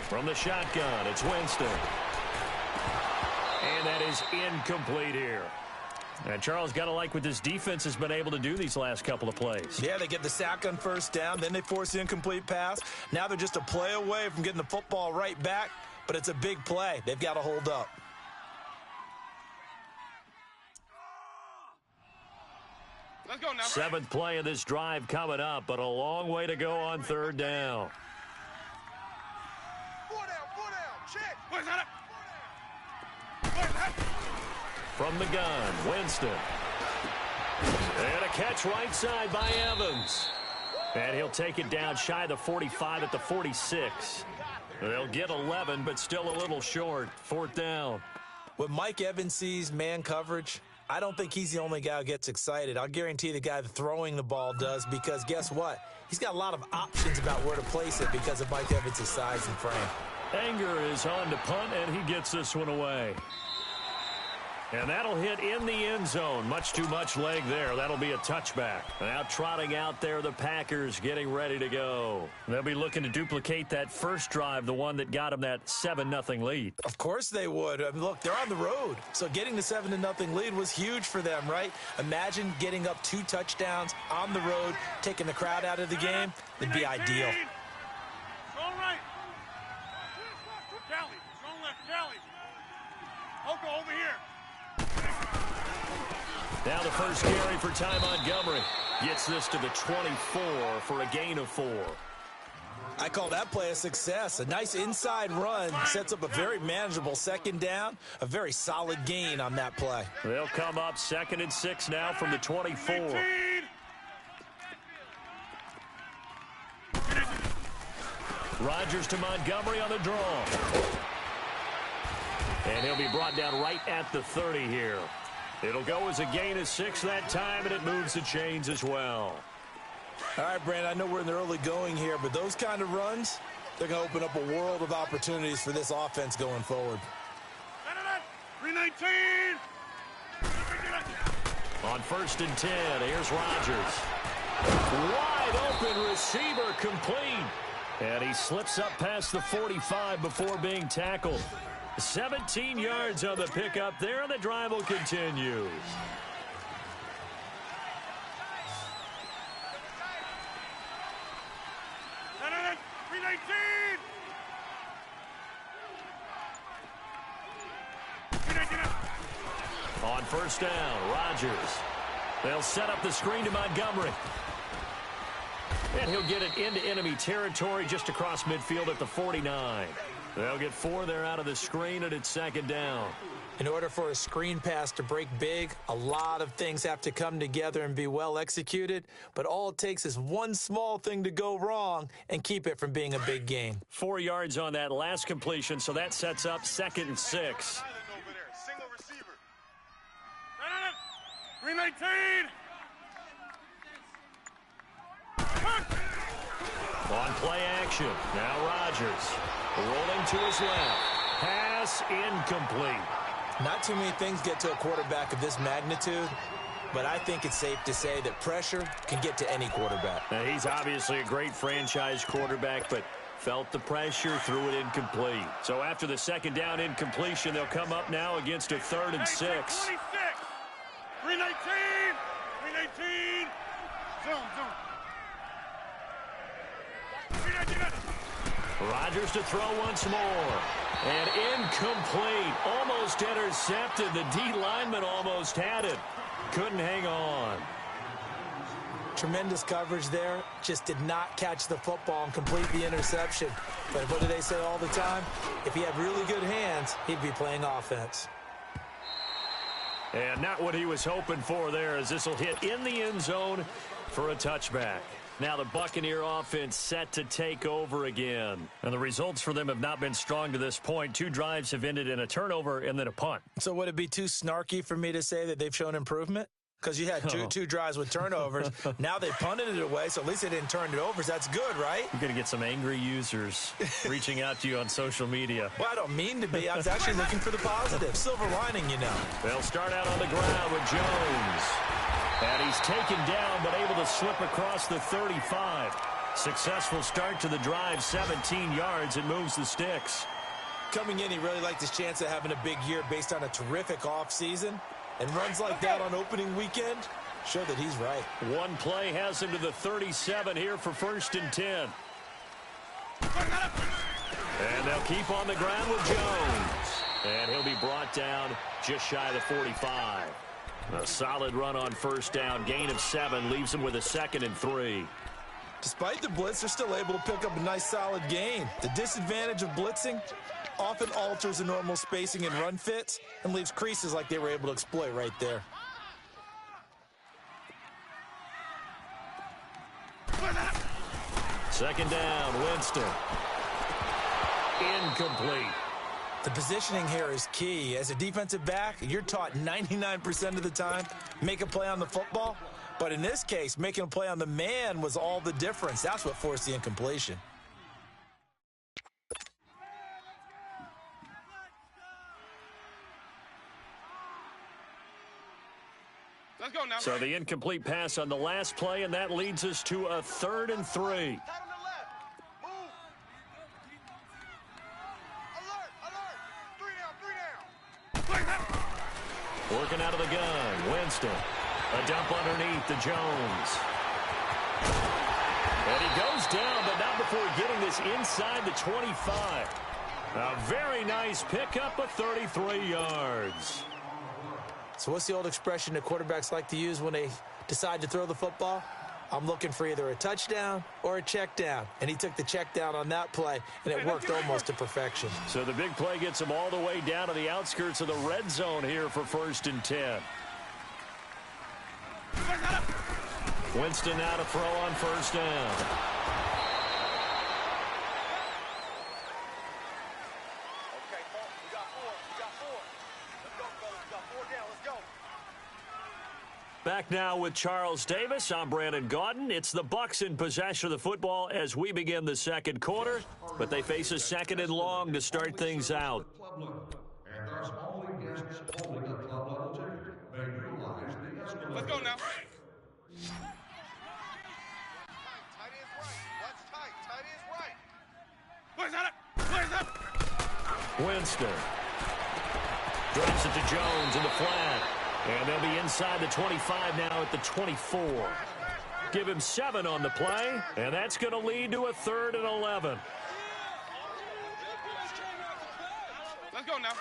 From the shotgun, it's Winston. And that is incomplete here. And Charles, got to like what this defense has been able to do these last couple of plays. Yeah, they get the sack on first down, then they force the incomplete pass. Now they're just a play away from getting the football right back, but it's a big play. They've got to hold up. Let's go now. Seventh play of this drive coming up, but a long way to go on third down. Four down, check. Where's that? From the gun, Winston. And a catch right side by Evans. And he'll take it down shy of the 45 at the 46. They'll get 11, but still a little short. Fourth down. When Mike Evans sees man coverage, I don't think he's the only guy who gets excited. I'll guarantee the guy throwing the ball does, because guess what? He's got a lot of options about where to place it because of Mike Evans' size and frame. Anger is on to punt, and he gets this one away. And that'll hit in the end zone. Much too much leg there. That'll be a touchback. Now trotting out there, the Packers getting ready to go. They'll be looking to duplicate that first drive, the one that got them that 7-0 lead. Of course they would. I mean, look, they're on the road. So getting the 7-0 lead was huge for them, right? Imagine getting up 2 touchdowns on the road, taking the crowd out of the game. It'd be ideal. Strong right. Kelly, strong left, Kelly. Oko over here. Now the first carry for Ty Montgomery. Gets this to the 24 for a gain of 4. I call that play a success. A nice inside run sets up a very manageable second down. A very solid gain on that play. They'll come up 2nd and 6 now from the 24. Rodgers to Montgomery on the draw. And he'll be brought down right at the 30 here. It'll go as a gain of 6 that time, and it moves the chains as well. All right, Brandon, I know we're in the early going here, but those kind of runs, they're going to open up a world of opportunities for this offense going forward. 319. On 1st and 10, here's Rodgers. Wide open receiver complete. And he slips up past the 45 before being tackled. 17 yards on the pickup there, and the drive will continue. On 1st down, Rodgers. They'll set up the screen to Montgomery. And he'll get it into enemy territory just across midfield at the 49. They'll get 4 there out of the screen, and it's 2nd down. In order for a screen pass to break big, a lot of things have to come together and be well executed, but all it takes is one small thing to go wrong and keep it from being a big gain. 4 yards on that last completion, so that sets up 2nd and 6. Single receiver. 319. On play action, now Rodgers. Rolling to his left. Pass incomplete. Not too many things get to a quarterback of this magnitude, but I think it's safe to say that pressure can get to any quarterback. Now, he's obviously a great franchise quarterback, but felt the pressure, threw it incomplete. So after the 2nd down incompletion, they'll come up now against a 3rd and 6. 319. 319. Zone. Rodgers to throw once more. And incomplete. Almost intercepted. The D lineman almost had it. Couldn't hang on. Tremendous coverage there. Just did not catch the football and complete the interception. But what do they say all the time? If he had really good hands, he'd be playing offense. And not what he was hoping for there, as this will hit in the end zone for a touchback. Now the Buccaneer offense set to take over again. And the results for them have not been strong to this point. 2 drives have ended in a turnover and then a punt. So would it be too snarky for me to say that they've shown improvement? Because you had two drives with turnovers. Now they punted it away, so at least they didn't turn it over. So that's good, right? You're going to get some angry users reaching out to you on social media. Well, I don't mean to be. I was actually looking for the positive. Silver lining, you know. They'll start out on the ground with Jones. And he's taken down, but able to slip across the 35. Successful start to the drive, 17 yards, and moves the sticks. Coming in, he really liked his chance of having a big year based on a terrific offseason. And runs like that on opening weekend show that he's right. One play has him to the 37 here for 1st and 10. And they'll keep on the ground with Jones. And he'll be brought down just shy of the 45. A solid run on 1st down. Gain of 7 leaves him with a 2nd and 3. Despite the blitz, they're still able to pick up a nice solid gain. The disadvantage of blitzing often alters the normal spacing and run fits and leaves creases like they were able to exploit right there. Second down, Winston. Incomplete. The positioning here is key. As a defensive back, you're taught 99% of the time, make a play on the football. But in this case, making a play on the man was all the difference. That's what forced the incompletion. Let's go now. So the incomplete pass on the last play, and that leads us to a 3rd and 3. Working out of the gun, Winston. A dump underneath to Jones. And he goes down, but not before getting this inside the 25. A very nice pickup of 33 yards. So what's the old expression that quarterbacks like to use when they decide to throw the football? I'm looking for either a touchdown or a check down. And he took the check down on that play, and it worked almost to perfection. So the big play gets him all the way down to the outskirts of the red zone here for 1st and 10. Winston now to throw on 1st down. Okay, we got 4. We got 4. Let's go, fellas. We got 4 down. Let's go. Back now with Charles Davis. I'm Brandon Gaudin. It's the Bucs in possession of the football as we begin the second quarter, but they face a 2nd and long to start things out. Let's go now. Tight end's right. Watch tight. Tight end's right. Where's that? Where's that? Winston drops it to Jones in the flat. And they'll be inside the 25 now at the 24. Give him 7 on the play, and that's going to lead to a 3rd and 11. Let's go now.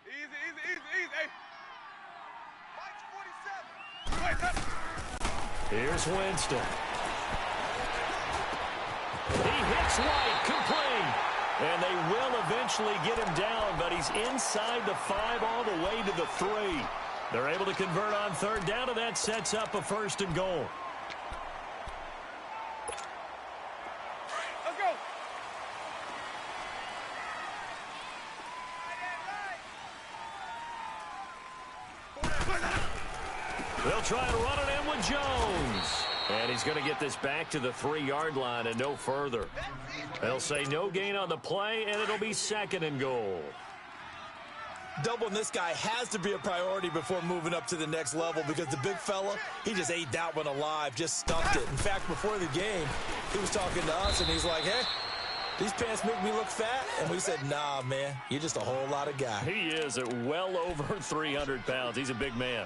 Easy, easy, easy, easy. Hey. Mike's 47. Where's that? Here's Winston. He hits right, complete. And they will eventually get him down, but he's inside the 5 all the way to the 3. They're able to convert on 3rd down, and that sets up a 1st and goal. Let's go. They'll try and run it in with Jones. And he's going to get this back to the 3-yard line and no further. They'll say no gain on the play, and it'll be 2nd and goal. Doubling this guy has to be a priority before moving up to the next level because the big fella, he just ate that one alive, just stuffed it. In fact, before the game, he was talking to us, and he's like, hey, these pants make me look fat. And we said, nah, man, you're just a whole lot of guy. He is at well over 300 pounds. He's a big man.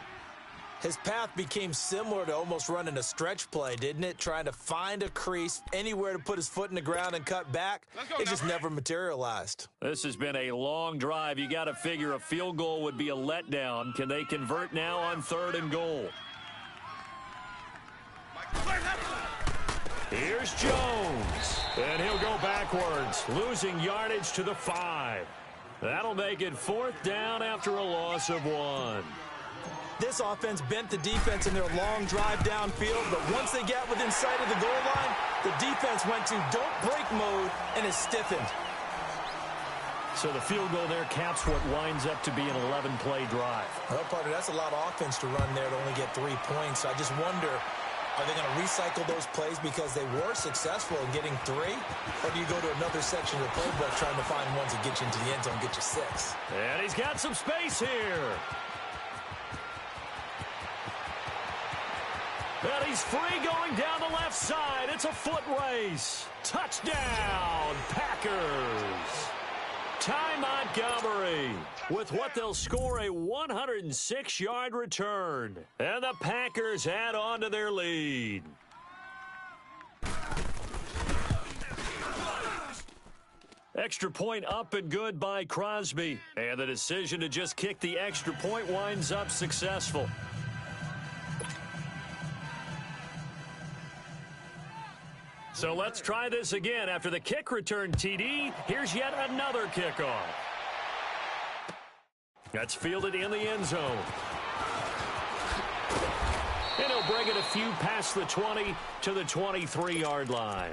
His path became similar to almost running a stretch play, didn't it? Trying to find a crease, anywhere to put his foot in the ground and cut back. It just never materialized. This has been a long drive. You got to figure a field goal would be a letdown. Can they convert now on 3rd and goal? Here's Jones. And he'll go backwards, losing yardage to the 5. That'll make it 4th down after a loss of 1. This offense bent the defense in their long drive downfield, but once they got within sight of the goal line, the defense went to don't break mode and is stiffened. So the field goal there caps what winds up to be an 11-play drive. Well, partner, that's a lot of offense to run there to only get 3 points. I just wonder, are they going to recycle those plays because they were successful in getting 3? Or do you go to another section of the playbook trying to find ones that get you into the end zone and get you 6? And he's got some space here. And he's free going down the left side. It's a foot race. Touchdown, Packers. Ty Montgomery with what they'll score a 106-yard return. And the Packers add on to their lead. Extra point up and good by Crosby. And the decision to just kick the extra point winds up successful. So let's try this again. After the kick return TD, here's yet another kickoff. That's fielded in the end zone. And he'll bring it a few past the 20 to the 23-yard line.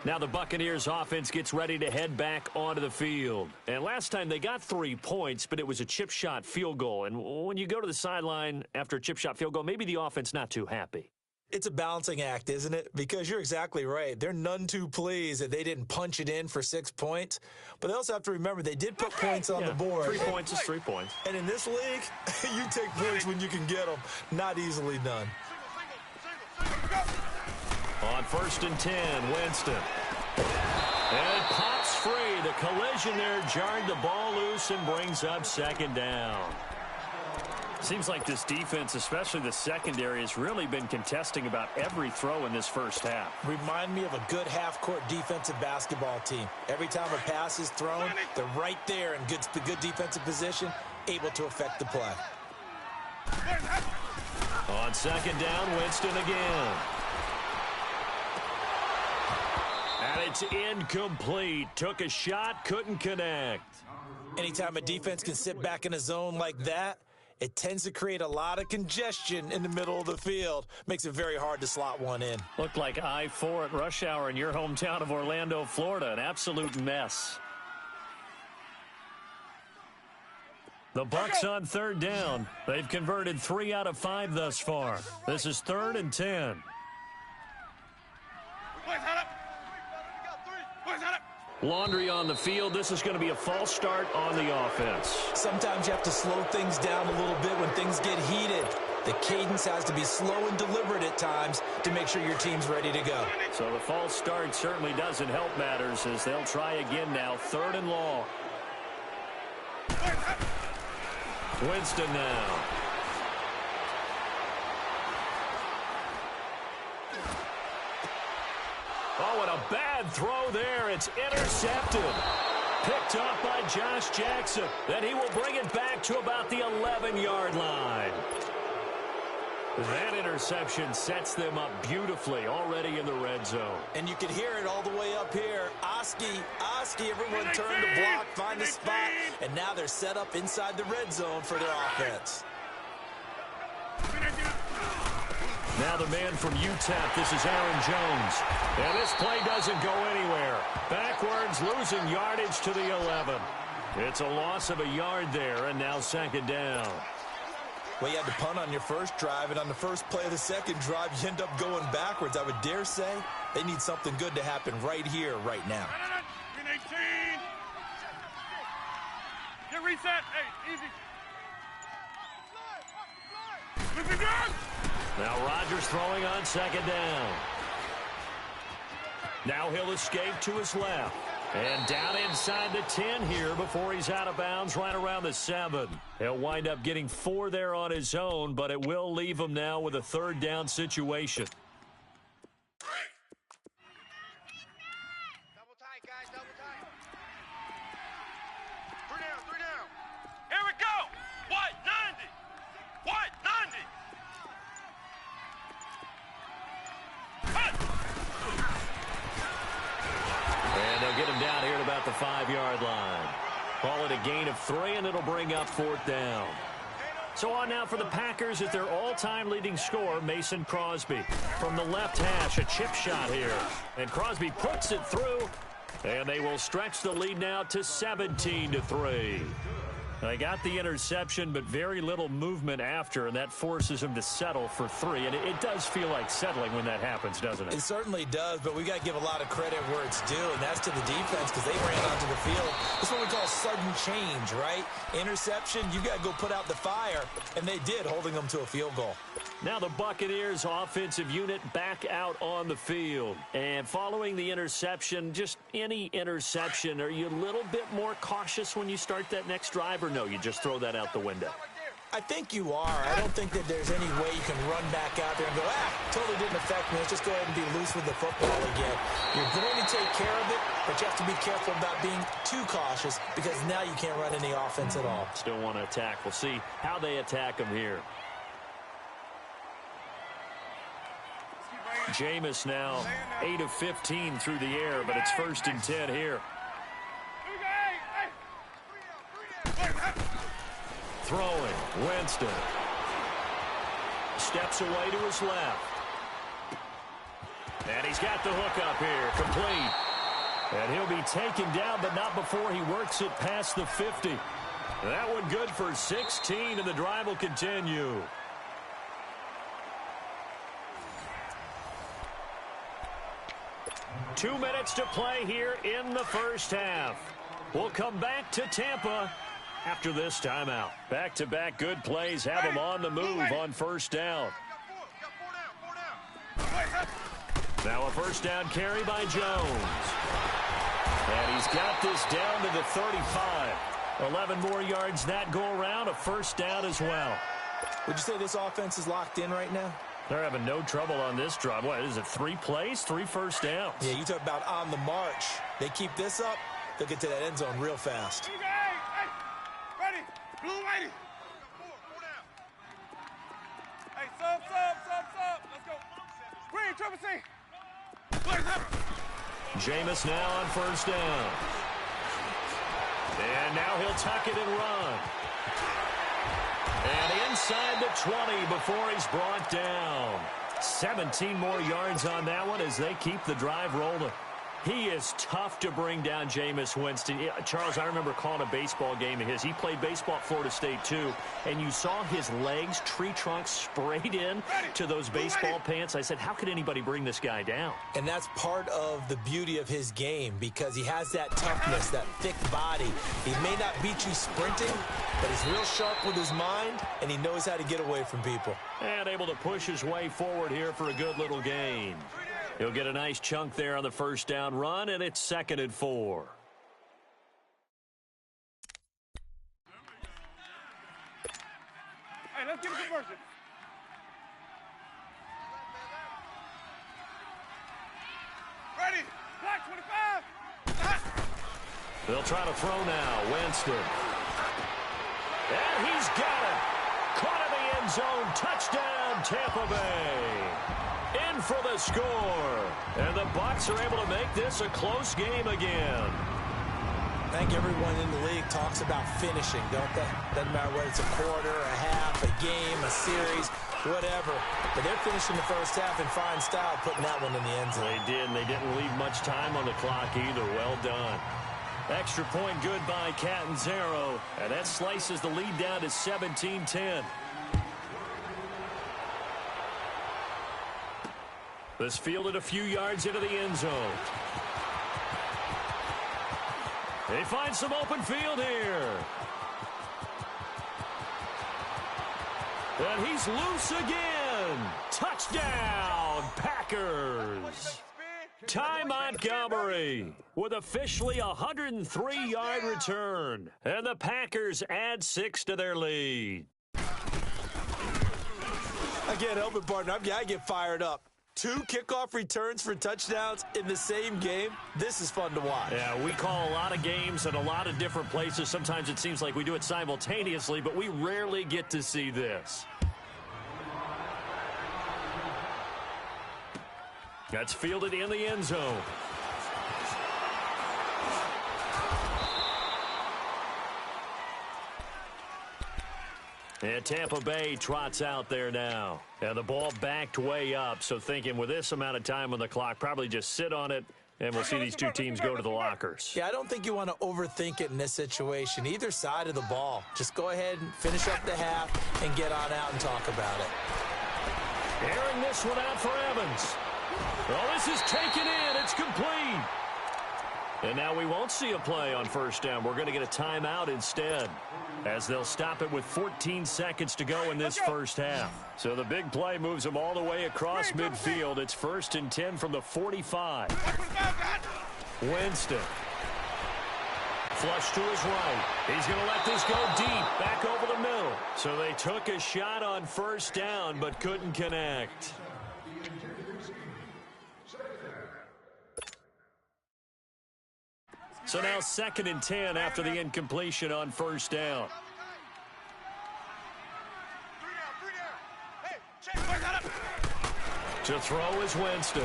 Now the Buccaneers offense gets ready to head back onto the field. And last time they got 3 points, but it was a chip shot field goal. And when you go to the sideline after a chip shot field goal, maybe the offense not too happy. It's a balancing act, isn't it? Because you're exactly right. They're none too pleased that they didn't punch it in for 6 points. But they also have to remember they did put points on the board. 3 points is 3 points. And in this league, you take points when you can get them. Not easily done. On 1st and 10, Winston. And it pops free. The collision there jarred the ball loose and brings up 2nd down. Seems like this defense, especially the secondary, has really been contesting about every throw in this first half. Remind me of a good half-court defensive basketball team. Every time a pass is thrown, they're right there in good defensive position, able to affect the play. On 2nd down, Winston again. And it's incomplete. Took a shot, couldn't connect. Anytime a defense can sit back in a zone like that, it tends to create a lot of congestion in the middle of the field. Makes it very hard to slot one in. Looked like I-4 at rush hour in your hometown of Orlando, Florida. An absolute mess. The Bucs on 3rd down. They've converted 3 out of 5 thus far. This is 3rd and 10. Laundry on the field. This is going to be a false start on the offense. Sometimes you have to slow things down a little bit when things get heated. The cadence has to be slow and deliberate at times to make sure your team's ready to go. So the false start certainly doesn't help matters as they'll try again now. 3rd and long. Winston now. Oh, and a bad throw there. It's intercepted. Picked up by Josh Jackson. Then he will bring it back to about the 11-yard line. That interception sets them up beautifully already in the red zone. And you can hear it all the way up here. Oski, everyone turned to block, find the spot, and now they're set up inside the red zone for their offense. Now the man from UTEP, this is Aaron Jones. And this play doesn't go anywhere. Backwards, losing yardage to the 11. It's a loss of a yard there, and now 2nd down. Well, you had to punt on your first drive, and on the first play of the second drive, you end up going backwards. I would dare say they need something good to happen right here, right now. Green 18. Get reset. Hey, easy. Now Rodgers throwing on 2nd down. Now he'll escape to his left. And down inside the 10 here before he's out of bounds right around the 7. He'll wind up getting 4 there on his own, but it will leave him now with a 3rd down situation. Double tight, guys, double tight. 3 down. Here we go. White 90. White 90. And they'll get him down here at about the 5-yard line. Call it a gain of 3, and it'll bring up 4th down. So on now for the Packers is their all-time leading scorer, Mason Crosby. From the left hash, a chip shot here. And Crosby puts it through, and they will stretch the lead now to 17-3. They got the interception, but very little movement after, and that forces him to settle for 3. And it does feel like settling when that happens, doesn't it? It certainly does, but we got to give a lot of credit where it's due, and that's to the defense because they ran onto the field. That's what we call sudden change, right? Interception, you got to go put out the fire, and they did, holding them to a field goal. Now the Buccaneers offensive unit back out on the field. And following the interception, just any interception, are you a little bit more cautious when you start that next drive, or no, you just throw that out the window? I think you are. I don't think that there's any way you can run back out there and go, totally didn't affect me. Let's just go ahead and be loose with the football again. You're going to take care of it, but you have to be careful about being too cautious because now you can't run any offense at all. Still want to attack. We'll see how they attack them here. Jameis now 8 of 15 through the air, but it's 1st and 10 here. Throwing, Winston. Steps away to his left. And he's got the hook up here, complete. And he'll be taken down, but not before he works it past the 50. That one good for 16, and the drive will continue. Two minutes to play here in the first half. We'll come back to Tampa after this timeout. Back-to-back good plays have them on the move on first down. Now a first down carry by Jones. And he's got this down to the 35. 11 more yards that go around, a first down as well. Would you say this offense is locked in right now? They're having no trouble on this drive. What is it, 3 plays, 3 first downs? Yeah, you talk about on the march. They keep this up, they'll get to that end zone real fast. Ready, blue, ready. Hey, sub. Let's go. Green, triple C. Jameis now on first down. And now he'll tuck it and run. And inside the 20 before he's brought down. 17 more yards on that one as they keep the drive rolling. He is tough to bring down, Jameis Winston. Charles, I remember calling a baseball game of his. He played baseball at Florida State, too, and you saw his legs, tree trunks sprayed in to those baseball pants. I said, how could anybody bring this guy down? And that's part of the beauty of his game because he has that toughness, that thick body. He may not beat you sprinting, but he's real sharp with his mind, and he knows how to get away from people. And able to push his way forward here for a good little gain. He'll get a nice chunk there on the first down run, and it's 2nd and 4. Hey, let's get a conversion. Ready, black 25. They'll try to throw now. Winston. And he's got it. Caught in the end zone. Touchdown, Tampa Bay. In for the score. And the Bucs are able to make this a close game again. I think everyone in the league talks about finishing, don't they? Doesn't matter whether it's a quarter, a half, a game, a series, whatever. But they're finishing the first half in fine style, putting that one in the end zone. They did, and they didn't leave much time on the clock either. Well done. Extra point good by Catanzaro. And that slices the lead down to 17-10. This fielded a few yards into the end zone. They find some open field here. And he's loose again. Touchdown, Packers. Ty Montgomery with officially a 103-yard return. And the Packers add 6 to their lead. I can't help it, partner. I get fired up. 2 kickoff returns for touchdowns in the same game. This is fun to watch. Yeah, we call a lot of games at a lot of different places. Sometimes it seems like we do it simultaneously, but we rarely get to see this. That's fielded in the end zone. And Tampa Bay trots out there now. And the ball backed way up, so thinking with this amount of time on the clock, probably just sit on it, And we'll see these two teams go to the lockers. Yeah, I don't think you want to overthink it in this situation. Either side of the ball. Just go ahead and finish up the half and get on out and talk about it. Airing this one out for Evans. Well, this is taken in. It's complete. And now we won't see a play on first down. We're going to get a timeout instead, as they'll stop it with 14 seconds to go in this first half. So the big play moves them all the way across midfield. It's 1st and 10 from the 45. Winston. Flush to his right. He's going to let this go deep, back over the middle. So they took a shot on first down, but couldn't connect. So now 2nd and 10 after the incompletion on first down. To throw is Winston.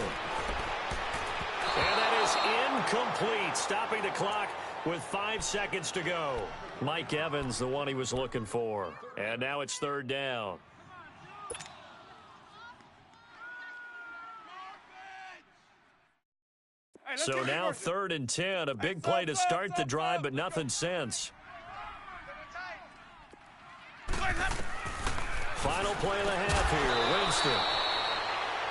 And that is incomplete, stopping the clock with 5 seconds to go. Mike Evans, the one he was looking for. And now it's 3rd down. So now 3rd and 10, a big play to start the drive, but nothing since. Final play of the half here, Winston.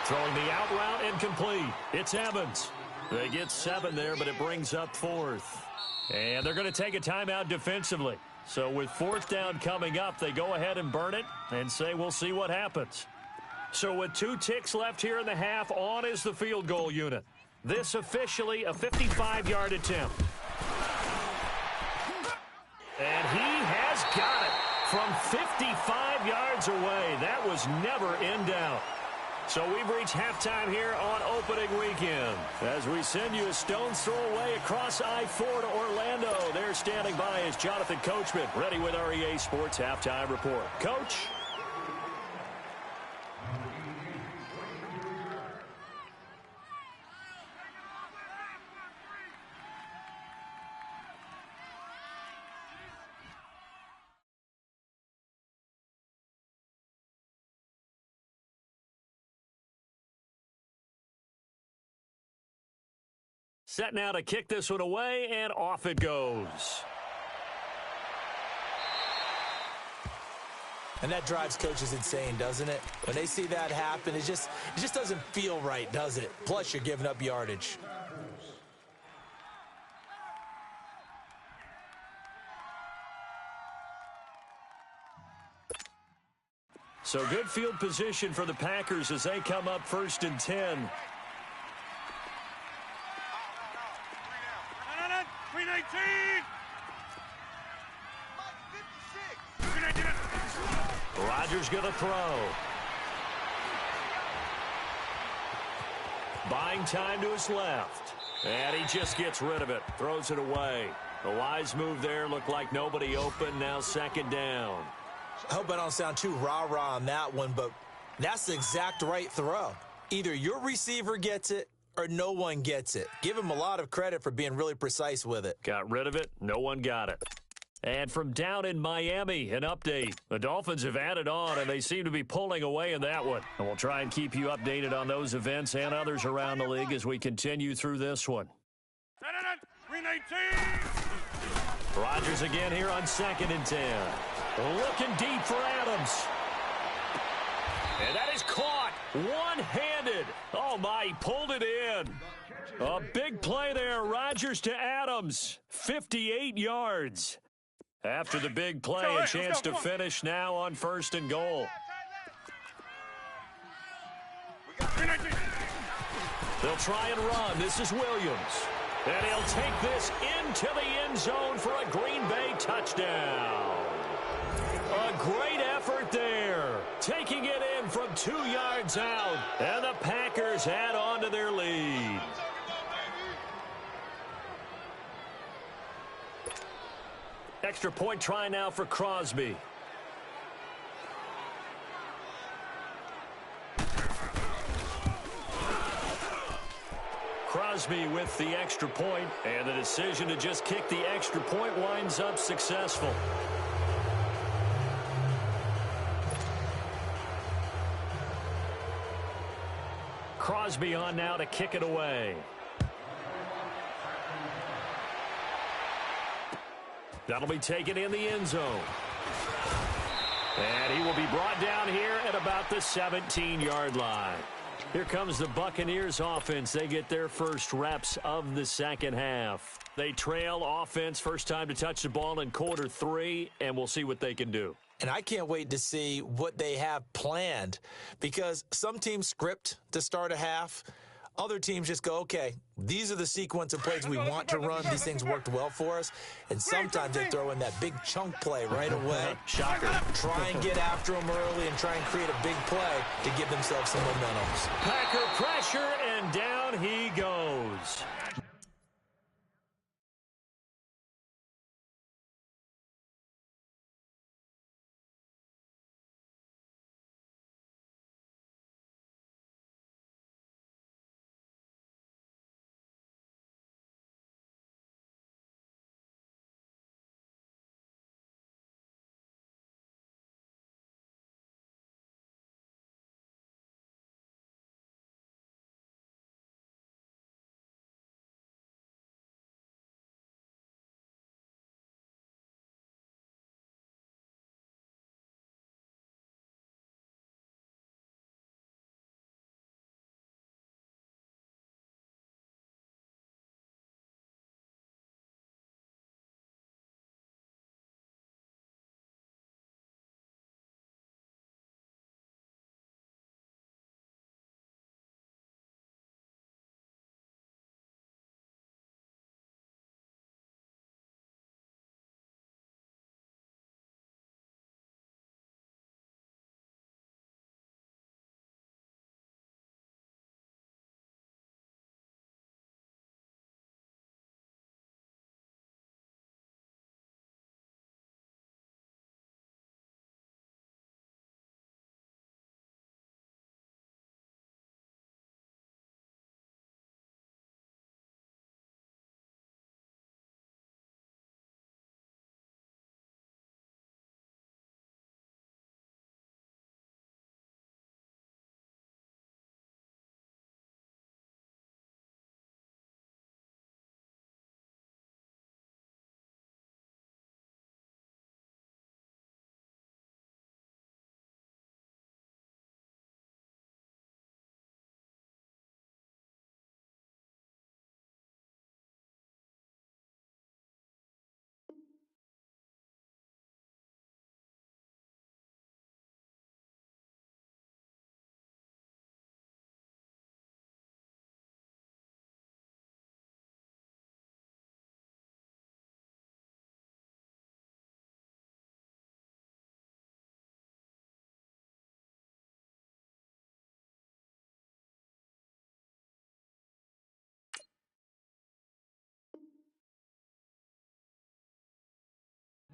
Throwing the out route incomplete. It's Evans. They get 7 there, but it brings up 4th. And they're going to take a timeout defensively. So with 4th down coming up, they go ahead and burn it and say we'll see what happens. So with 2 ticks left here in the half, on is the field goal unit. This officially a 55-yard attempt. And he has got it from 55 yards away. That was never in doubt. So we've reached halftime here on opening weekend. As we send you a stone's throw away across I-4 to Orlando. There standing by is Jonathan Coachman, ready with our EA Sports Halftime Report. Coach? Set now to kick this one away, and off it goes. And that drives coaches insane, doesn't it? When they see that happen, it just doesn't feel right, does it? Plus, you're giving up yardage. So good field position for the Packers as they come up 1st and 10. 319. Rodgers going to throw. Buying time to his left. And he just gets rid of it. Throws it away. The wise move there. Looked like nobody open. Now 2nd down. I hope I don't sound too rah-rah on that one, but that's the exact right throw. Either your receiver gets it or no one gets it. Give him a lot of credit for being really precise with it. Got rid of it. No one got it. And from down in Miami, an update. The Dolphins have added on, and they seem to be pulling away in that one. And we'll try and keep you updated on those events and others around the league as we continue through this one. 319. Rodgers again here on 2nd and 10. Looking deep for Adams. And that is caught one-handed. Oh, my, he pulled it in. A big play there. Rodgers to Adams. 58 yards. After the big play, a chance to finish now on 1st and goal. They'll try and run. This is Williams. And he'll take this into the end zone for a Green Bay touchdown. A great effort there. Taking it in from 2 yards out. And the Packers add on to their lead. Extra point try now for Crosby. Crosby with the extra point, and the decision to just kick the extra point winds up successful. Crosby on now to kick it away. That'll be taken in the end zone. And he will be brought down here at about the 17-yard line. Here comes the Buccaneers offense. They get their first reps of the second half. They trail offense, first time to touch the ball in quarter 3, and we'll see what they can do. And I can't wait to see what they have planned, because some teams script to start a half. Other teams just go, okay, these are the sequence of plays we want to run. These things worked well for us. And sometimes they throw in that big chunk play right away. Shocker. Try and get after them early and try and create a big play to give themselves some momentum. Packer pressure, and down he goes.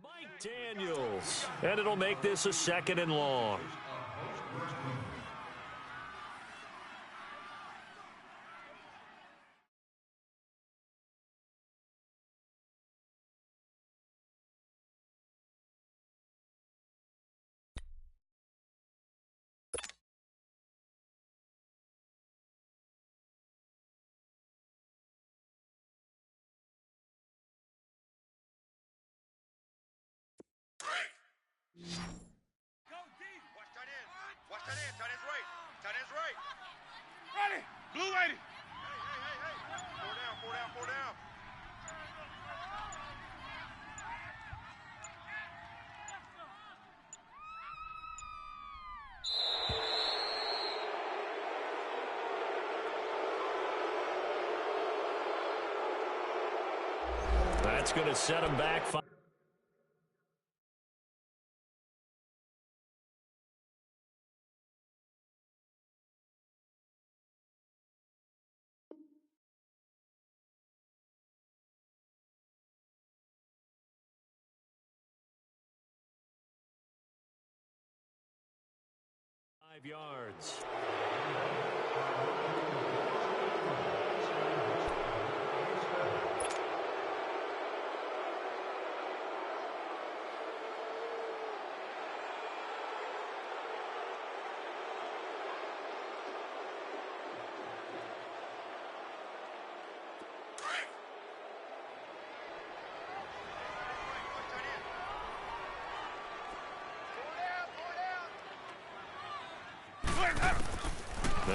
Mike Daniels. And it'll make this a 2nd and long. Go deep. Watch tight end. Watch tight end. Tight end's right. Tight end's right. Ready. Blue lady. Hey. 4 down, 4 down, 4 down. That's going to set him back. Yards.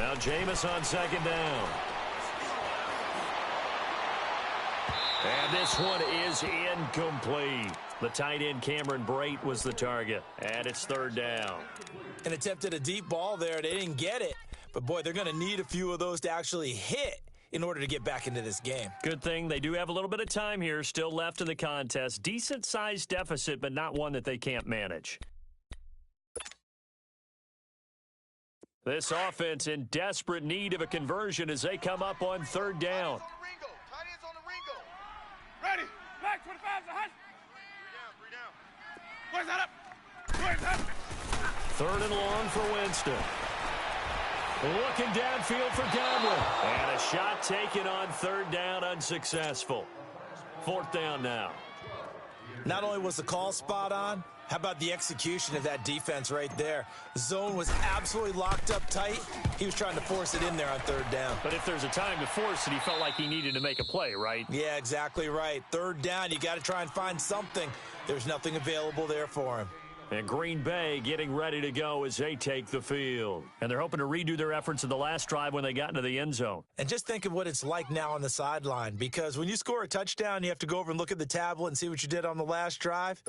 Now Jameis on second down. And this one is incomplete. The tight end Cameron Brate was the target. And it's third down. An attempt at a deep ball there. They didn't get it. But, boy, they're going to need a few of those to actually hit in order to get back into this game. Good thing they do have a little bit of time here still left in the contest. Decent-sized deficit, but not one that they can't manage. This offense in desperate need of a conversion as they come up on third down. Tight ends on the Ringo. Ready. Back 25 to hunt. 3 down. Where's that up? Where's that? Third and long for Winston. Looking downfield for Godwin. And a shot taken on third down, unsuccessful. Fourth down now. Not only was the call spot on, how about the execution of that defense right there? The zone was absolutely locked up tight. He was trying to force it in there on third down. But if there's a time to force it, he felt like he needed to make a play, right? Yeah, exactly right. Third down, you got to try and find something. There's nothing available there for him. And Green Bay getting ready to go as they take the field. And they're hoping to redo their efforts in the last drive when they got into the end zone. And just think of what it's like now on the sideline, because when you score a touchdown, you have to go over and look at the tablet and see what you did on the last drive.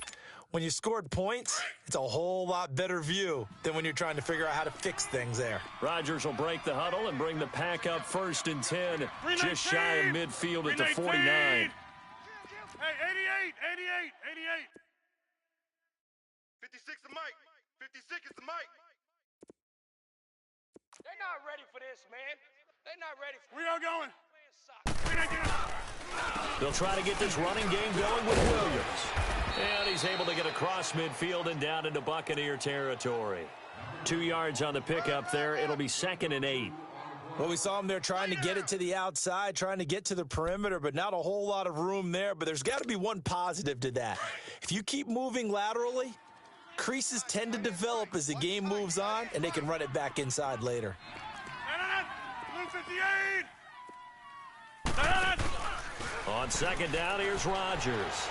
When you scored points, it's a whole lot better view than when you're trying to figure out how to fix things there. Rodgers will break the huddle and bring the pack up first and 10, just shy of midfield at the 49. Hey, 88, 88. 56 the mic. 56 is the mic. They're not ready for this, man. They're not ready for We are going. They'll try to get this running game going with Williams. And he's able to get across midfield and down into Buccaneer territory. 2 yards on the pickup there. It'll be 2nd and 8. Well, we saw him there trying to get it to the outside, trying to get to the perimeter, but not a whole lot of room there. But there's got to be one positive to that. If you keep moving laterally, creases tend to develop as the game moves on, and they can run it back inside later. Blue 58. On second down, here's Rodgers.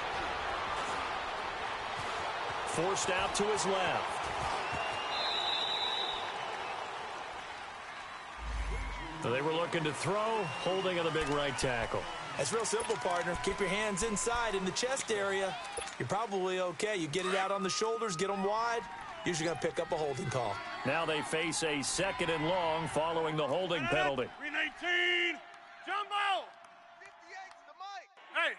Forced out to his left. They were looking to throw, holding on the big right tackle. That's real simple, partner. Keep your hands inside in the chest area. You're probably okay. You get it out on the shoulders, get them wide. Usually going to pick up a holding call. Now they face a 2nd and long following the holding penalty. 319. Jumbo. 58's the mic. Hey.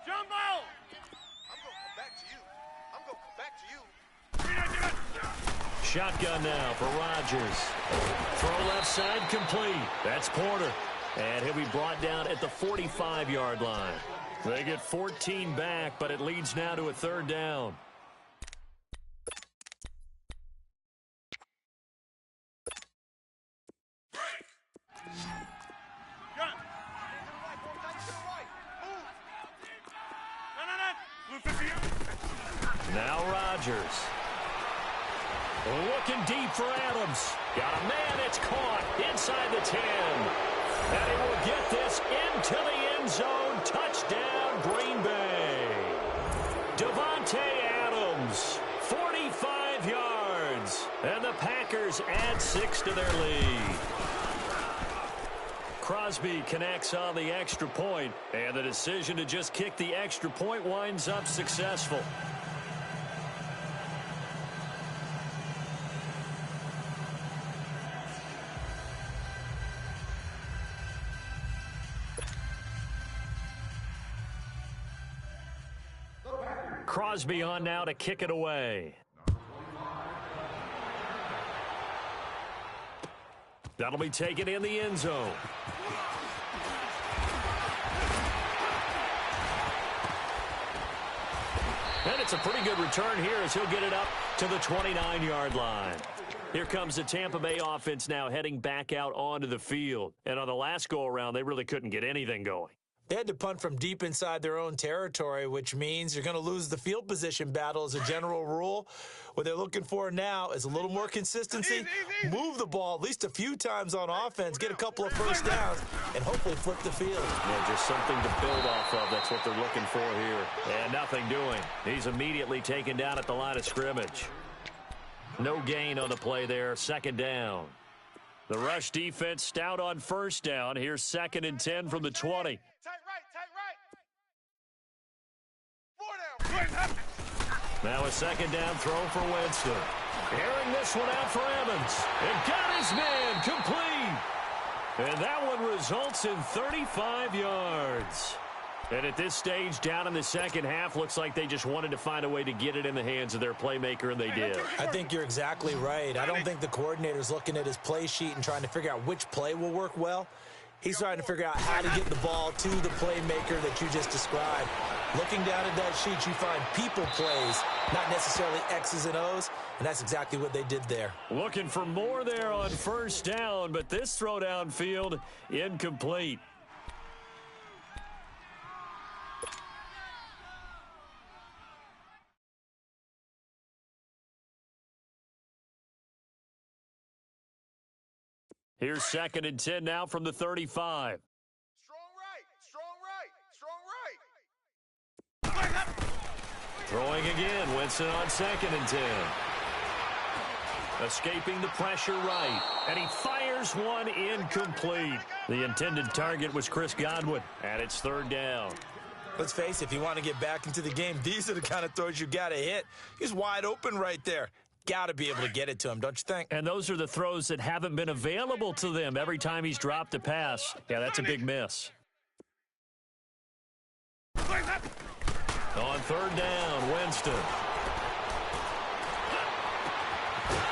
Jumbo. I'm going to come back to you. I'm going to come back to you. 319. Shotgun now for Rodgers. Throw left side complete. That's Porter. And he'll be brought down at the 45-yard line. They get 14 back, but it leads now to a third down. Now Rodgers. Looking deep for Adams. Got a man, it's caught inside the 10. And he will get this into the end zone. Touchdown, Green Bay. Davante Adams, 45 yards. And the Packers add 6 to their lead. Crosby connects on the extra point, and the decision to just kick the extra point winds up successful. Crosby on now to kick it away. That'll be taken in the end zone. And it's a pretty good return here as he'll get it up to the 29-yard line. Here comes the Tampa Bay offense now heading back out onto the field. And on the last go-around, they really couldn't get anything going. They had to punt from deep inside their own territory, which means you're going to lose the field position battle as a general rule. What they're looking for now is a little more consistency, move the ball at least a few times on offense, get a couple of first downs, and hopefully flip the field. Yeah, just something to build off of. That's what they're looking for here. And nothing doing. He's immediately taken down at the line of scrimmage. No gain on the play there, second down. The rush defense stout on first down. Here's 2nd and 10 from the 20. Tight right. 4 down. Now a second down throw for Winston. Airing this one out for Evans. And got his man complete. And that one results in 35 yards. And at this stage, down in the second half, looks like they just wanted to find a way to get it in the hands of their playmaker, and they did. I think you're exactly right. I don't think the coordinator's looking at his play sheet and trying to figure out which play will work well. He's trying to figure out how to get the ball to the playmaker that you just described. Looking down at that sheet, you find people plays, not necessarily X's and O's, and that's exactly what they did there. Looking for more there on first down, but this throw downfield incomplete. Here's 2nd and 10 now from the 35. Strong right. Throwing again, Winston on 2nd and 10. Escaping the pressure right, and he fires one incomplete. The intended target was Chris Godwin, and it's 3rd down. Let's face it, if you want to get back into the game, these are the kind of throws you got to hit. He's wide open right there. Got to be able to get it to him, don't you think? And those are the throws that haven't been available to them every time he's dropped a pass. Yeah, that's a big miss. On 3rd down, Winston.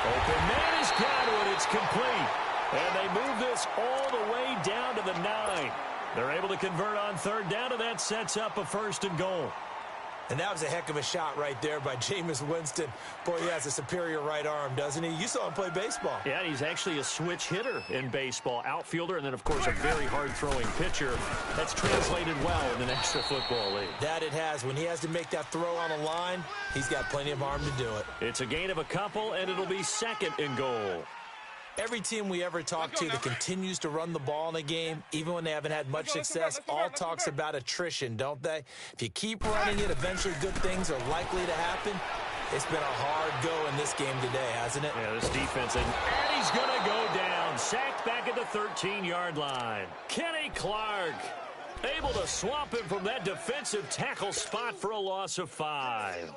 Open man is Godwin. It's complete. And they move this all the way down to the 9. They're able to convert on 3rd down, and that sets up a 1st and goal. And that was a heck of a shot right there by Jameis Winston. Boy, he has a superior right arm, doesn't he? You saw him play baseball. Yeah, he's actually a switch hitter in baseball. Outfielder, and then, of course, a very hard-throwing pitcher. That's translated well in the National Football League. That it has. When he has to make that throw on a line, he's got plenty of arm to do it. It's a gain of a couple, and it'll be 2nd and goal. Every team we ever talk to that continues to run the ball in a game, even when they haven't had much success, all talks about attrition, don't they? If you keep running it, eventually good things are likely to happen. It's been a hard go in this game today, hasn't it? Yeah, this defense, and he's going to go down. Sacked back at the 13-yard line. Kenny Clark able to swamp him from that defensive tackle spot for a loss of 5.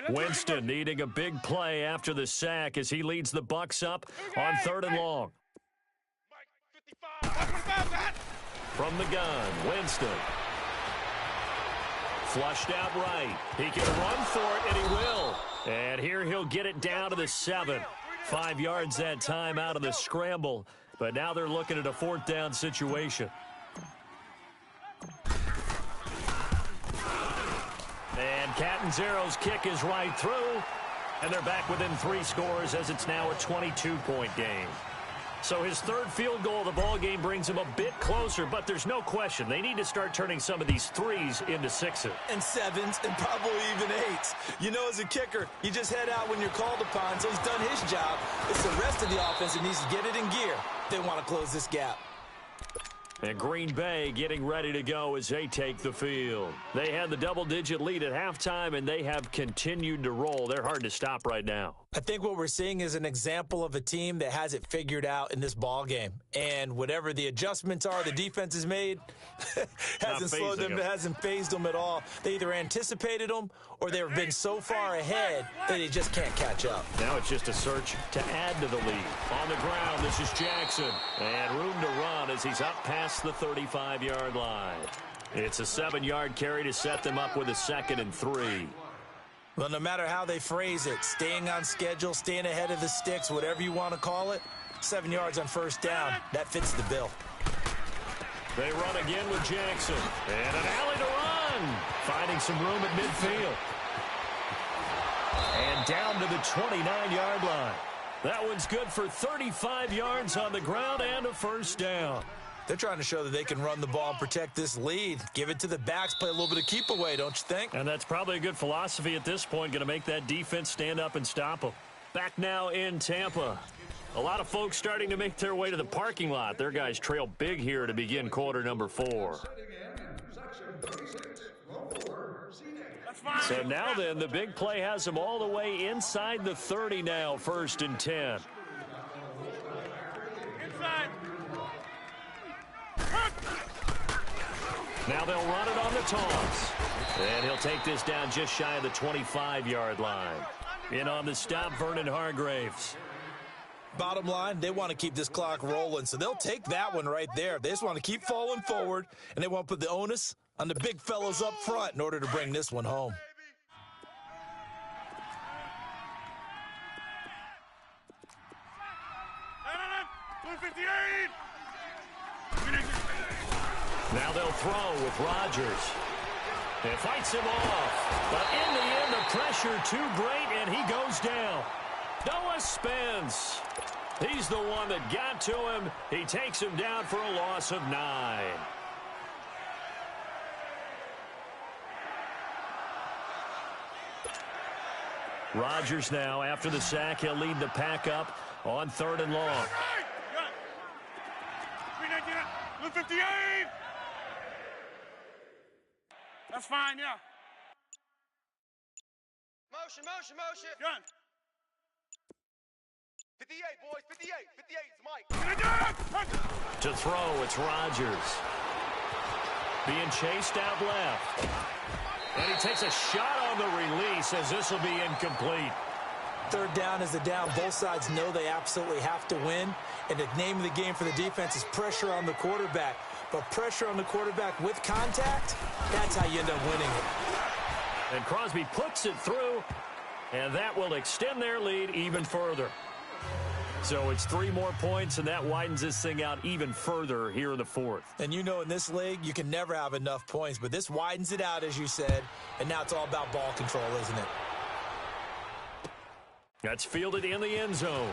Winston needing a big play after the sack as he leads the Bucs up on 3rd and long. From the gun, Winston. Flushed out right. He can run for it, and he will. And here he'll get it down to the 7. 5 yards that time out of the scramble. But now they're looking at a 4th down situation. And Catanzaro's kick is right through. And they're back within 3 scores as it's now a 22-point game. So his 3rd field goal of the ball game brings him a bit closer, but there's no question they need to start turning some of these 3s into 6s. And 7s and probably even 8s. You know, as a kicker, you just head out when you're called upon, so he's done his job. It's the rest of the offense that needs to get it in gear. They want to close this gap. And Green Bay getting ready to go as they take the field. They had the double-digit lead at halftime, and they have continued to roll. They're hard to stop right now. I think what we're seeing is an example of a team that has it figured out in this ball game. And whatever the adjustments are the defense has made hasn't slowed them, hasn't phased them at all. They either anticipated them or they've been so far ahead that they just can't catch up. Now it's just a search to add to the lead. On the ground, this is Jackson. And room to run as he's up past the 35-yard line. It's a 7-yard carry to set them up with a 2nd and 3. Well, no matter how they phrase it, staying on schedule, staying ahead of the sticks, whatever you want to call it, 7 yards on 1st down, that fits the bill. They run again with Jackson. And an alley to run. Finding some room at midfield. And down to the 29-yard line. That one's good for 35 yards on the ground and a 1st down. They're trying to show that they can run the ball and protect this lead. Give it to the backs, play a little bit of keep away, don't you think? And that's probably a good philosophy at this point, going to make that defense stand up and stop them. Back now in Tampa. A lot of folks starting to make their way to the parking lot. Their guys trail big here to begin quarter number 4. So now then, the big play has them all the way inside the 30 now, 1st and 10. Inside. Now they'll run it on the toss. And he'll take this down just shy of the 25-yard line. In on the stop, Vernon Hargraves. Bottom line, they want to keep this clock rolling, so they'll take that one right there. They just want to keep falling forward, and they want to put the onus on the big fellows up front in order to bring this one home. Blue 58. Now they'll throw with Rodgers. It fights him off. But in the end, the pressure too great, and he goes down. Noah Spence. He's the one that got to him. He takes him down for a loss of 9. Rodgers now, after the sack, he'll lead the pack up on 3rd and long. Blue 58. That's fine, yeah. Motion, motion, motion. Gun. 58, boys, 58. 58 is Mike. To throw, it's Rodgers. Being chased out left. And he takes a shot on the release as this will be incomplete. 3rd down is the down. Both sides know they absolutely have to win. And the name of the game for the defense is pressure on the quarterback. But pressure on the quarterback with contact, that's how you end up winning it. And Crosby puts it through, and that will extend their lead even further. So it's 3 more points, and that widens this thing out even further here in the 4th. And you know in this league, you can never have enough points, but this widens it out, as you said, and now it's all about ball control, isn't it? That's fielded in the end zone.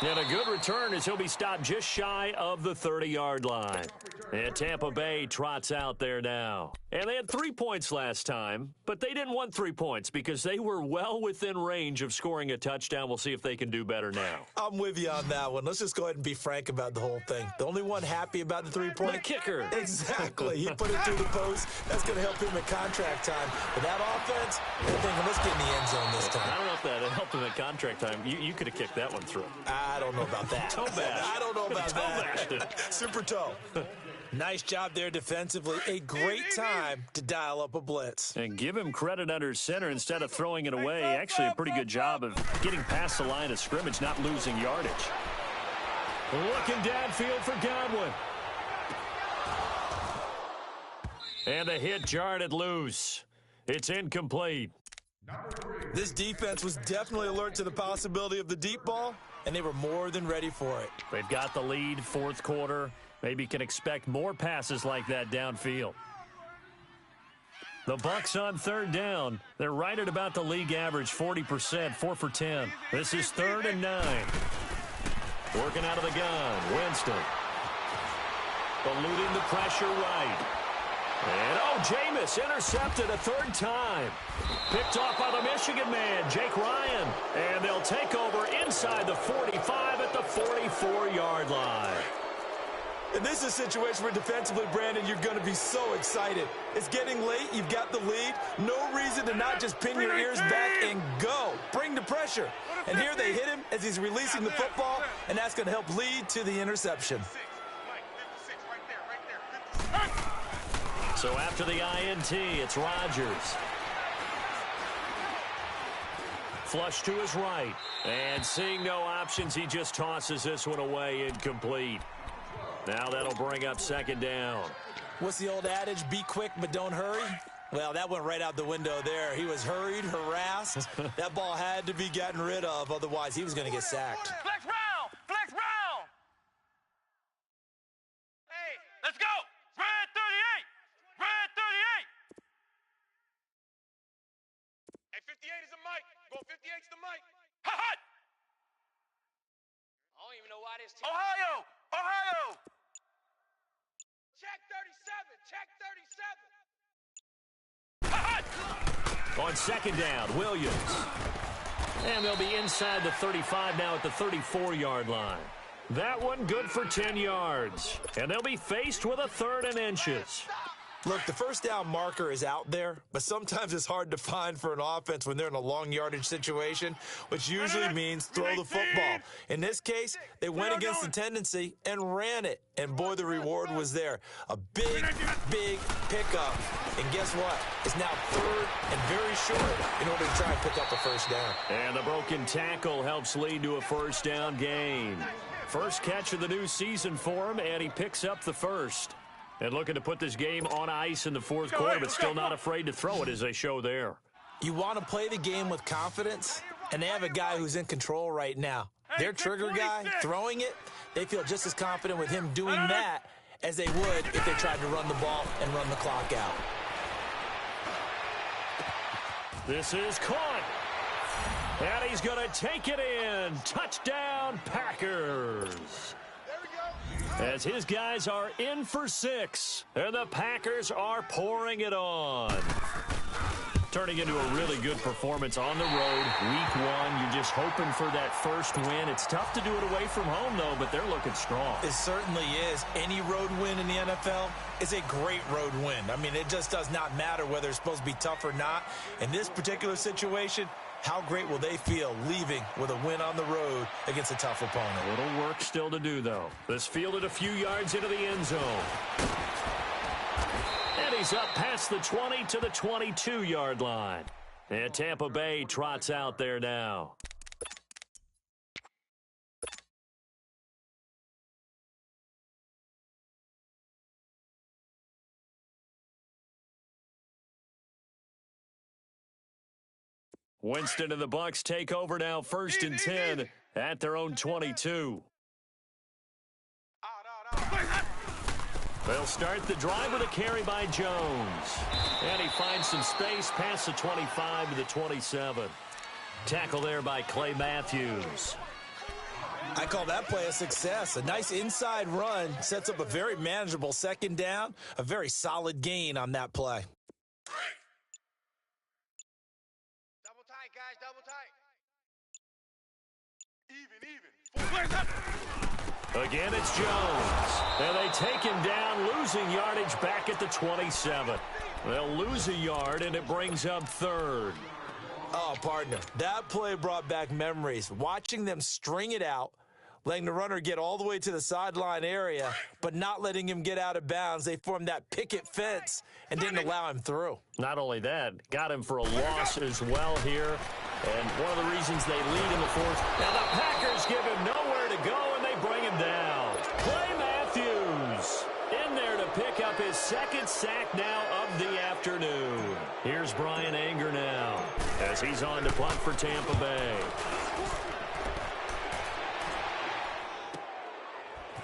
And a good return as he'll be stopped just shy of the 30-yard line. And Tampa Bay trots out there now. And they had 3 points last time, but they didn't want 3 points because they were well within range of scoring a touchdown. We'll see if they can do better now. I'm with you on that one. Let's just go ahead and be frank about the whole thing. The only one happy about the 3-point? The kicker. Exactly. He put it through the post. That's going to help him at contract time. But that offense, they're thinking, let's get in the end zone this time. I don't know if that helped him at contract time. You could have kicked that one through. I don't know about that. Toe bash. I don't know about that. Super toe. Nice job there defensively. A great time to dial up a blitz. And give him credit under center instead of throwing it away. Actually a pretty good job of getting past the line of scrimmage, not losing yardage. Looking downfield for Godwin. And a hit jarred it loose. It's incomplete. This defense was definitely alert to the possibility of the deep ball, and they were more than ready for it. They've got the lead, 4th quarter. Maybe can expect more passes like that downfield. The Bucs on 3rd down. They're right at about the league average, 40%, 4 for 10. This is 3rd and 9. Working out of the gun, Winston. Eluding the pressure right. And, Jameis intercepted a 3rd time. Picked off by the Michigan man, Jake Ryan. And they'll take over inside the 45 at the 44-yard line. And this is a situation where defensively, Brandon, you're going to be so excited. It's getting late. You've got the lead. No reason to not just pin your ears back and go. Bring the pressure. And here they hit him as he's releasing the football, and that's going to help lead to the interception. So after the INT, it's Rodgers. Flush to his right. And seeing no options, he just tosses this one away incomplete. Now that'll bring up 2nd down. What's the old adage? Be quick, but don't hurry? Well, that went right out the window there. He was hurried, harassed. That ball had to be gotten rid of. Otherwise, he was going to get sacked. Flex round! Flex round! Hey, let's go! Red 38! Red 38! Hey, 58 is a mic. Go 58 is the mic. Hot! I don't even know why this team... Ohio! Ohio! Check 37! Check 37! On 2nd down, Williams. And they'll be inside the 35 now at the 34-yard line. That one good for 10 yards. And they'll be faced with a 3rd and inches. Look, the first down marker is out there, but sometimes it's hard to find for an offense when they're in a long yardage situation, which usually means throw the football. In this case, they went against the tendency and ran it. And boy, the reward was there. A big, big pickup. And guess what? It's now 3rd and very short in order to try and pick up a first down. And the broken tackle helps lead to a first down gain. First catch of the new season for him, and he picks up the first. And looking to put this game on ice in the 4th quarter, but still not afraid to throw it as they show there. You want to play the game with confidence, and they have a guy who's in control right now. Their trigger guy throwing it, they feel just as confident with him doing that as they would if they tried to run the ball and run the clock out. This is caught. And he's going to take it in. Touchdown, Packers. As his guys are in for 6, and the Packers are pouring it on. Turning into a really good performance on the road. Week 1, you're just hoping for that first win. It's tough to do it away from home, though, but they're looking strong. It certainly is. Any road win in the NFL is a great road win. I mean, it just does not matter whether it's supposed to be tough or not. In this particular situation, how great will they feel leaving with a win on the road against a tough opponent? A little work still to do, though. This fielded a few yards into the end zone. And he's up past the 20 to the 22-yard line. And Tampa Bay trots out there now. Winston and the Bucs take over now, 1st and 10 at their own 22. They'll start the drive with a carry by Jones. And he finds some space past the 25 to the 27. Tackle there by Clay Matthews. I call that play a success. A nice inside run sets up a very manageable 2nd down. A very solid gain on that play. Again, it's Jones. And they take him down, losing yardage back at the 27. They'll lose a yard, and it brings up 3rd. Oh, partner, that play brought back memories. Watching them string it out, letting the runner get all the way to the sideline area, but not letting him get out of bounds. They formed that picket fence and didn't allow him through. Not only that, got him for a loss as well here. And one of the reasons they lead in the 4th. Now the Packers give him nowhere to go, and they bring him down. Clay Matthews in there to pick up his 2nd sack now of the afternoon. Here's Brian Anger now as he's on to punt for Tampa Bay.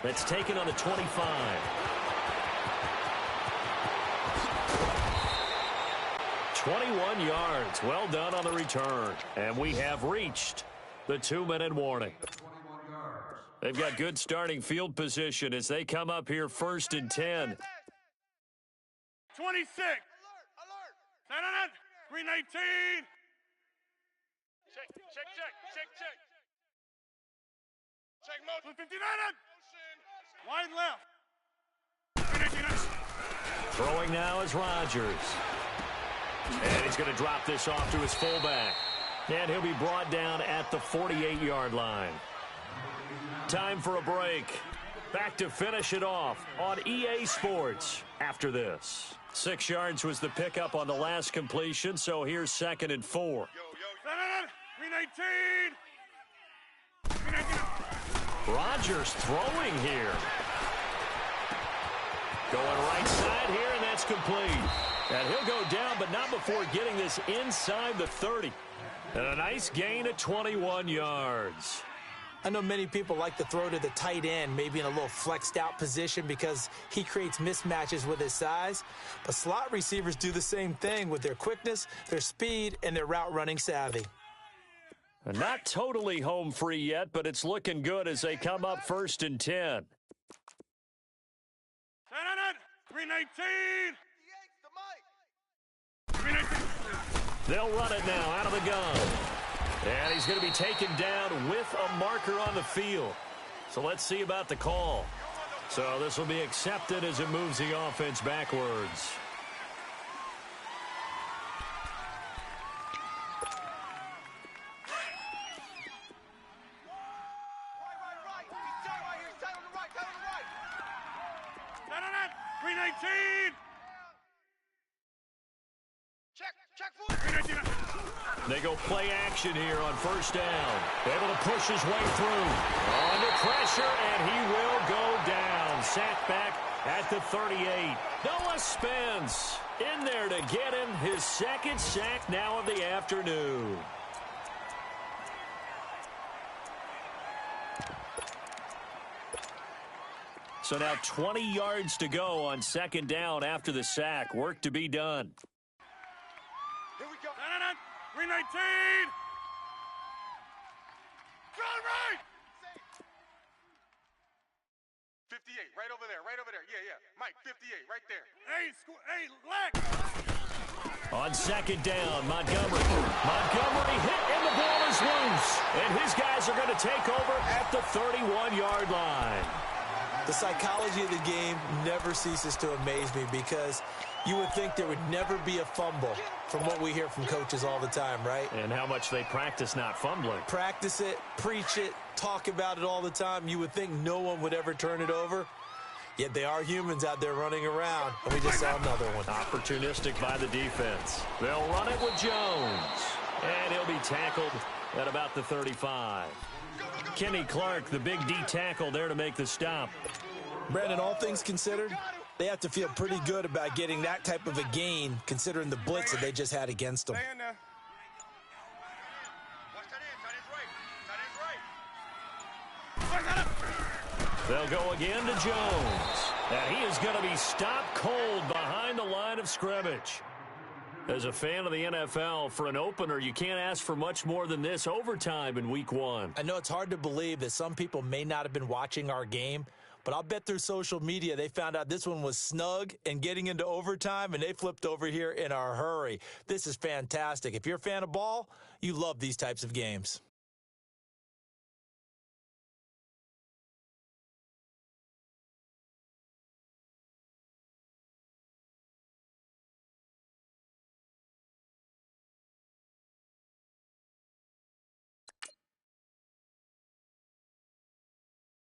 That's taken on the 25. 21 yards. Well done on the return. And we have reached the 2-minute warning. They've got good starting field position as they come up here 1st and 10. 26. Alert. 319. Check. Check motion. 59. Wide left. 319. Throwing now is Rodgers. And he's going to drop this off to his fullback. And he'll be brought down at the 48-yard line. Time for a break. Back to finish it off on EA Sports after this. 6 yards was the pickup on the last completion, so here's 2nd and 4. 319. Rodgers throwing here. Going right side here, and that's complete. And he'll go down, but not before getting this inside the 30. And a nice gain of 21 yards. I know many people like to throw to the tight end, maybe in a little flexed out position because he creates mismatches with his size. But slot receivers do the same thing with their quickness, their speed, and their route running savvy. Not totally home free yet, but it's looking good as they come up 1st and 10. 319. They'll run it now out of the gun. And he's going to be taken down with a marker on the field. So let's see about the call. So this will be accepted as it moves the offense backwards. Green 19! Check foot. Green 19! They go play action here on first down. Able to push his way through. Under pressure, and he will go down. Sacked back at the 38. Noah Spence in there to get him his second sack now of the afternoon. So now 20 yards to go on second down after the sack. Work to be done. Here we go. Green 19! Turn right! 58, right over there. Yeah. Mike, 58, right there. Hey, leg! On second down, Montgomery hit, and the ball is loose. And his guys are going to take over at the 31-yard line. The psychology of the game never ceases to amaze me because you would think there would never be a fumble from what we hear from coaches all the time, right? And how much they practice not fumbling. Practice it, preach it, talk about it all the time. You would think no one would ever turn it over. Yet they are humans out there running around, and we just saw another one. Opportunistic by the defense. They'll run it with Jones. And he'll be tackled at about the 35. Kenny Clark, the big D tackle there to make the stop. Brandon, all things considered, they have to feel pretty good about getting that type of a gain considering the blitz that they just had against them. Stay in there. Watch that in. Tight end right. They'll go again to Jones. And he is going to be stopped cold behind the line of scrimmage. As a fan of the NFL, for an opener, you can't ask for much more than this overtime in week one. I know it's hard to believe that some people may not have been watching our game, but I'll bet through social media they found out this one was snug and getting into overtime, and they flipped over here in a hurry. This is fantastic. If you're a fan of ball, you love these types of games.